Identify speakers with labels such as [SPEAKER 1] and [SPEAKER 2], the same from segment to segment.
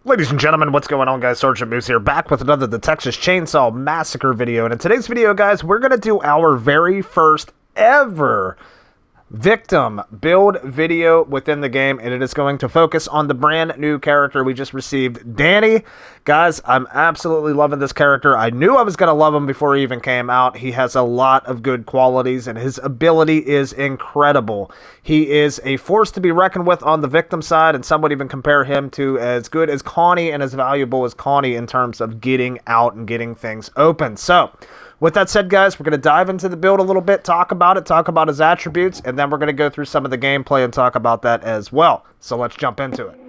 [SPEAKER 1] Ladies and gentlemen, what's going on, guys? Sergeant Moose here, back with another the Texas Chain Saw Massacre video. And in today's video, guys, we're going to do our very first ever victim build video within the game, and it is going to focus on the brand new character we just received, Danny. Guys, I'm absolutely loving this character. I knew I was going to love him before he even came out. He has a lot of good qualities, and his ability is incredible. He is a force to be reckoned with on the victim side, and some would even compare him to as good as Connie and as valuable as Connie in terms of getting out and getting things open. So, with that said, guys, we're going to dive into the build a little bit, talk about it, talk about his attributes, and then we're going to go through some of the gameplay and talk about that as well. So let's jump into it.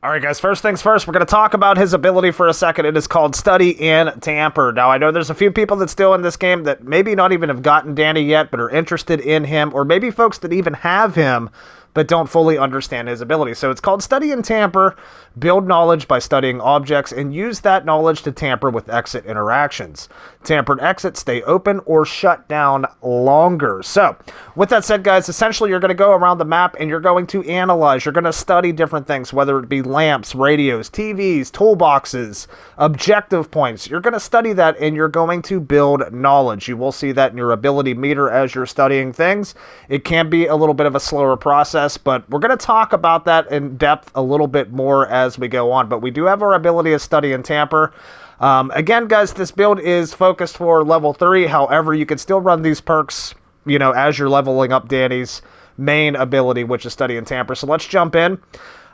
[SPEAKER 1] Alright guys, first things first, we're going to talk about his ability for a second. It is called Study and Tamper. Now, I know there's a few people that still in this game that maybe not even have gotten Danny yet, but are interested in him, or maybe folks that even have him, but don't fully understand his ability. So it's called Study and Tamper. Build knowledge by studying objects, and use that knowledge to tamper with exit interactions. Tampered exits stay open or shut down longer. So, with that said, guys, essentially you're going to go around the map and you're going to analyze. You're going to study different things, whether it be lamps, radios, TVs, toolboxes, objective points. You're going to study that and you're going to build knowledge. You will see that in your ability meter as you're studying things. It can be a little bit of a slower process, but we're going to talk about that in depth a little bit more as we go on. But we do have our ability to study and tamper. Again, guys, this build is focused for level 3. However, you can still run these perks, you know, as you're leveling up Danny's main ability, which is Study and Tamper. So let's jump in.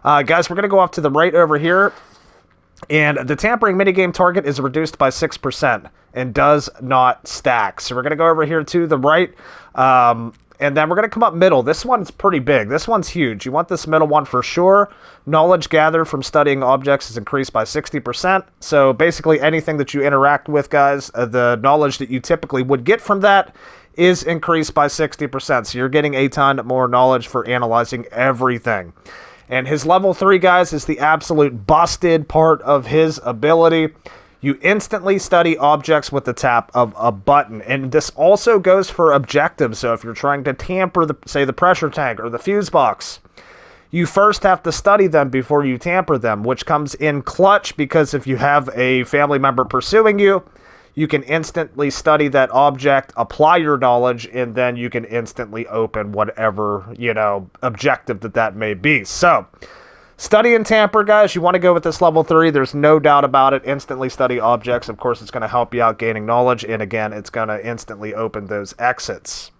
[SPEAKER 1] Guys, we're going to go off to the right over here. And the tampering minigame target is reduced by 6% and does not stack. So we're going to go over here to the right. And then we're going to come up middle. This one's pretty big. This one's huge. You want this middle one for sure. Knowledge gathered from studying objects is increased by 60%. So basically anything that you interact with, guys, the knowledge that you typically would get from that is increased by 60%. So you're getting a ton more knowledge for analyzing everything. And his level 3, guys, is the absolute busted part of his ability. You instantly study objects with the tap of a button. And this also goes for objectives. So if you're trying to tamper, say, the pressure tank or the fuse box, you first have to study them before you tamper them, which comes in clutch because if you have a family member pursuing you, you can instantly study that object, apply your knowledge, and then you can instantly open whatever, you know, objective that may be. So, Study and Tamper, guys, you want to go with this level 3. There's no doubt about it. Instantly study objects. Of course, it's going to help you out gaining knowledge. And again, it's going to instantly open those exits.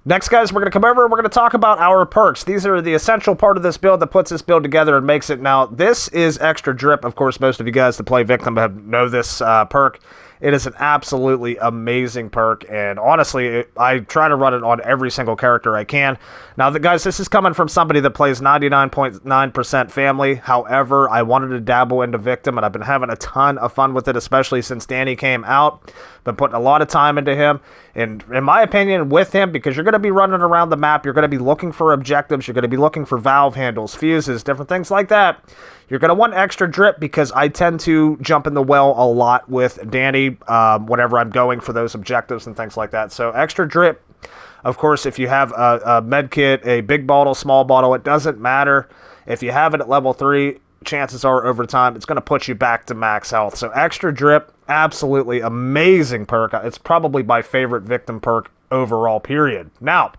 [SPEAKER 1] Next, guys, we're going to come over and we're going to talk about our perks. These are the essential part of this build that puts this build together and makes it. Now, this is Extra Drip. Of course, most of you guys that play Victim know this perk. It is an absolutely amazing perk, and honestly, I try to run it on every single character I can. Now, guys, this is coming from somebody that plays 99.9% family. However, I wanted to dabble into Victim, and I've been having a ton of fun with it, especially since Danny came out. Been putting a lot of time into him, and in my opinion, with him, because you're going to be running around the map, you're going to be looking for objectives, you're going to be looking for valve handles, fuses, different things like that. You're going to want Extra Drip because I tend to jump in the well a lot with Danny whenever I'm going for those objectives and things like that. So Extra Drip, of course, if you have a med kit, a big bottle, small bottle, it doesn't matter. If you have it at level 3, chances are over time it's going to put you back to max health. So Extra Drip, absolutely amazing perk. It's probably my favorite Victim perk overall, period. Now,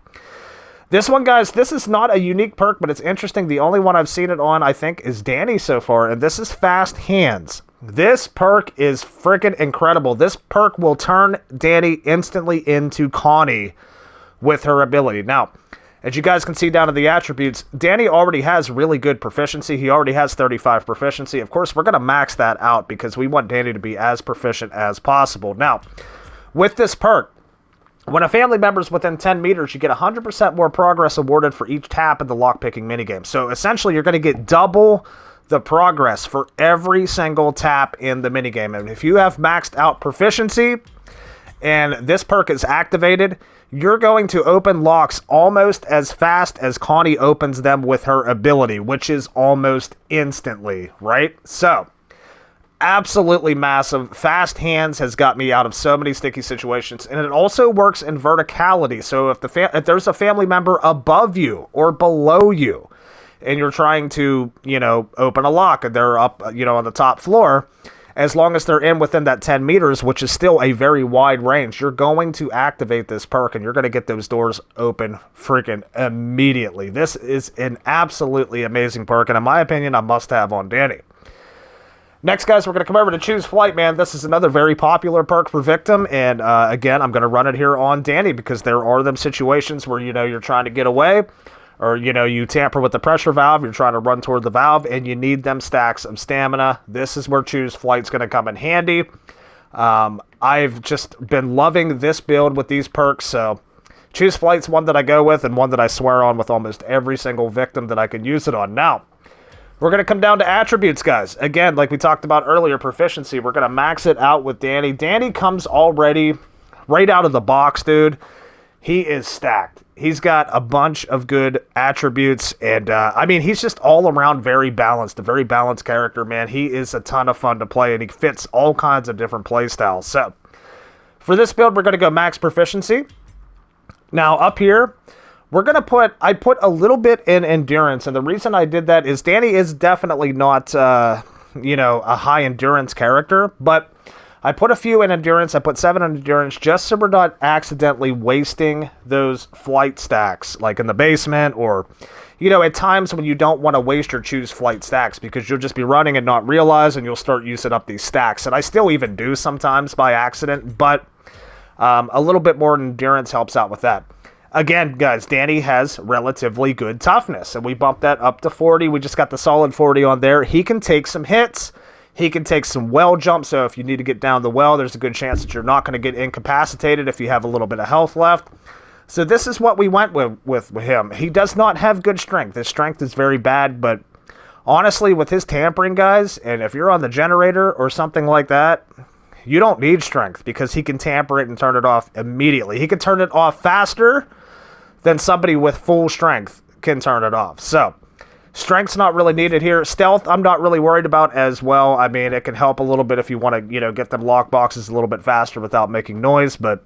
[SPEAKER 1] this one, guys, this is not a unique perk, but it's interesting. The only one I've seen it on, I think, is Danny so far, and this is Fast Hands. This perk is freaking incredible. This perk will turn Danny instantly into Connie with her ability. Now, as you guys can see down in the attributes, Danny already has really good proficiency. He already has 35 proficiency. Of course, we're going to max that out because we want Danny to be as proficient as possible. Now, with this perk, when a family member is within 10 meters, you get 100% more progress awarded for each tap in the lockpicking minigame. So essentially, you're going to get double the progress for every single tap in the minigame. And if you have maxed out proficiency and this perk is activated, you're going to open locks almost as fast as Connie opens them with her ability, which is almost instantly, right? So, absolutely massive. Fast hands has got me out of so many sticky situations, and it also works in verticality. So if there's a family member above you or below you, and you're trying to, open a lock, and they're up, on the top floor, as long as they're within that 10 meters, which is still a very wide range, you're going to activate this perk, and you're going to get those doors open freaking immediately. This is an absolutely amazing perk, and in my opinion, a must-have on Danny. Next, guys, we're going to come over to Choose Flight, man. This is another very popular perk for Victim, and again, I'm going to run it here on Danny, because there are them situations where, you're trying to get away, or, you tamper with the pressure valve, you're trying to run toward the valve, and you need them stacks of stamina. This is where Choose Flight's going to come in handy. I've just been loving this build with these perks, so Choose Flight's one that I go with, and one that I swear on with almost every single Victim that I can use it on. Now, we're going to come down to attributes, guys. Again, like we talked about earlier, proficiency, we're going to max it out with Danny. Danny comes already right out of the box, dude. He is stacked. He's got a bunch of good attributes, and he's just all around very balanced, a very balanced character, man. He is a ton of fun to play, and he fits all kinds of different play styles. So, for this build, we're going to go max proficiency. Now, up here, I put a little bit in endurance, and the reason I did that is Danny is definitely not, a high endurance character, but I put a few in endurance. I put 7 in endurance just so we're not accidentally wasting those flight stacks, like in the basement, or, at times when you don't want to waste your Choose Flight stacks, because you'll just be running and not realize, and you'll start using up these stacks. And I still even do sometimes by accident, but a little bit more endurance helps out with that. Again, guys, Danny has relatively good toughness, and we bumped that up to 40. We just got the solid 40 on there. He can take some hits. He can take some well jumps, so if you need to get down the well, there's a good chance that you're not going to get incapacitated if you have a little bit of health left. So this is what we went with him. He does not have good strength. His strength is very bad, but honestly, with his tampering, guys, and if you're on the generator or something like that, you don't need strength, because he can tamper it and turn it off immediately. He can turn it off faster than somebody with full strength can turn it off. So, strength's not really needed here. Stealth, I'm not really worried about as well. I mean, it can help a little bit if you want to, get them lock boxes a little bit faster without making noise, but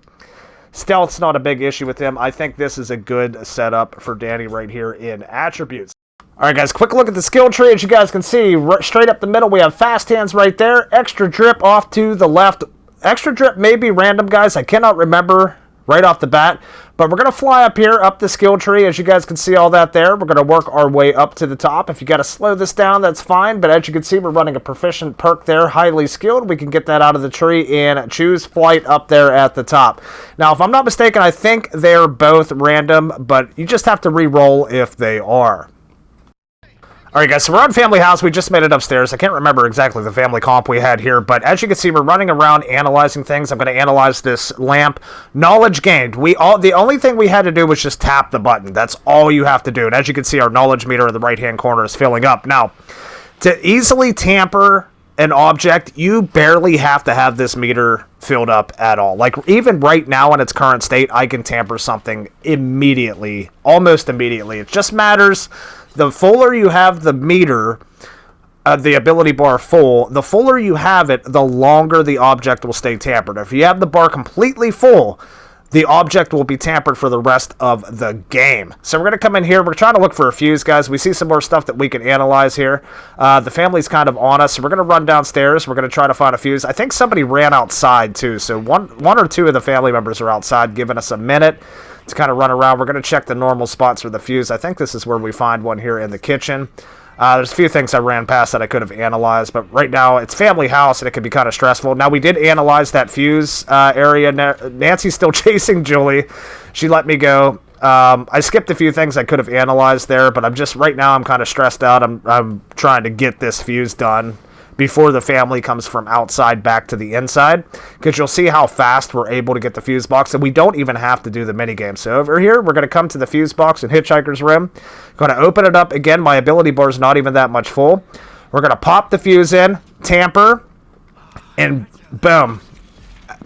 [SPEAKER 1] stealth's not a big issue with him. I think this is a good setup for Danny right here in attributes. Alright, guys, quick look at the skill tree. As you guys can see, straight up the middle, we have fast hands right there. Extra drip off to the left. Extra drip may be random, guys. I cannot remember right off the bat, but we're going to fly up here, up the skill tree. As you guys can see all that there, we're going to work our way up to the top. If you got to slow this down, that's fine, but as you can see, we're running a proficient perk there, highly skilled. We can get that out of the tree and Choose Flight up there at the top. Now, if I'm not mistaken, I think they're both random, but you just have to re-roll if they are. Alright guys, so we're on Family House. We just made it upstairs. I can't remember exactly the family comp we had here, but as you can see, we're running around analyzing things. I'm going to analyze this lamp. Knowledge gained. The only thing we had to do was just tap the button. That's all you have to do. And as you can see, our knowledge meter in the right-hand corner is filling up. Now, to easily tamper an object, you barely have to have this meter filled up at all. Like, even right now in its current state, I can tamper something immediately, almost immediately. It just matters. The fuller you have the meter, the ability bar full, the fuller you have it, the longer the object will stay tampered. If you have the bar completely full, the object will be tampered for the rest of the game. So we're going to come in here. We're trying to look for a fuse, guys. We see some more stuff that we can analyze here. The family's kind of on us, so we're going to run downstairs. We're going to try to find a fuse. I think somebody ran outside, too. So one or two of the family members are outside, giving us a minute to kind of run around. We're going to check the normal spots for the fuse. I think this is where we find one here in the kitchen. There's a few things I ran past that I could have analyzed, but right now it's Family House and it can be kind of stressful. Now, we did analyze that fuse area. Nancy's still chasing Julie. She let me go. I skipped a few things I could have analyzed there, but right now I'm kind of stressed out. I'm trying to get this fuse done before the family comes from outside back to the inside, because you'll see how fast we're able to get the fuse box, and we don't even have to do the minigame. So over here, we're going to come to the fuse box in Hitchhiker's Room. Going to open it up. Again, my ability bar is not even that much full. We're going to pop the fuse in, tamper, and boom.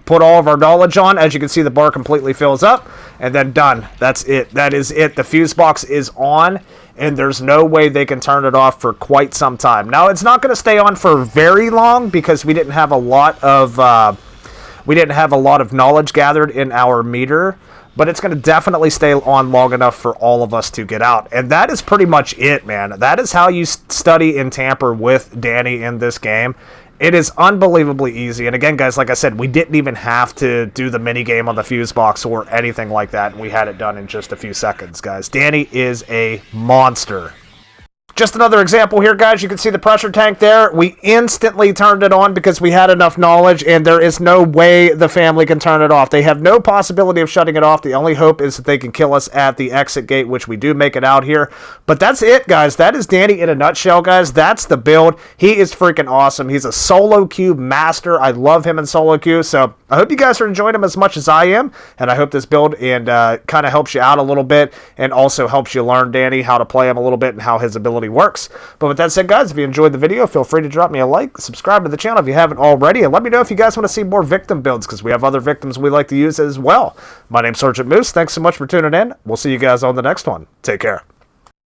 [SPEAKER 1] put all of our knowledge on. As you can see, the bar completely fills up, and then done. That's it. That is it. The fuse box is on, and there's no way they can turn it off for quite some time. Now, it's not going to stay on for very long because we didn't have a lot of knowledge gathered in our meter, but it's going to definitely stay on long enough for all of us to get out. And that is pretty much it, man. That is how you study and tamper with Danny in this game. It is unbelievably easy. And again, guys, like I said, we didn't even have to do the mini game on the fuse box or anything like that. And we had it done in just a few seconds, guys. Danny is a monster. Just another example here, guys. You can see the pressure tank there. We instantly turned it on because we had enough knowledge, and there is no way the family can turn it off. They have no possibility of shutting it off. The only hope is that they can kill us at the exit gate, which we do make it out here. But that's it, guys. That is Danny in a nutshell, guys. That's the build. He is freaking awesome. He's a solo queue master. I love him in solo queue. So I hope you guys are enjoying him as much as I am, and I hope this build and kind of helps you out a little bit and also helps you learn Danny, how to play him a little bit and how his ability works. But with that said, guys, if you enjoyed the video, feel free to drop me a like, subscribe to the channel if you haven't already, and let me know if you guys want to see more victim builds, because we have other victims we like to use as well. My name's Sergeant Moose. Thanks so much for tuning in. We'll see you guys on the next one. Take care.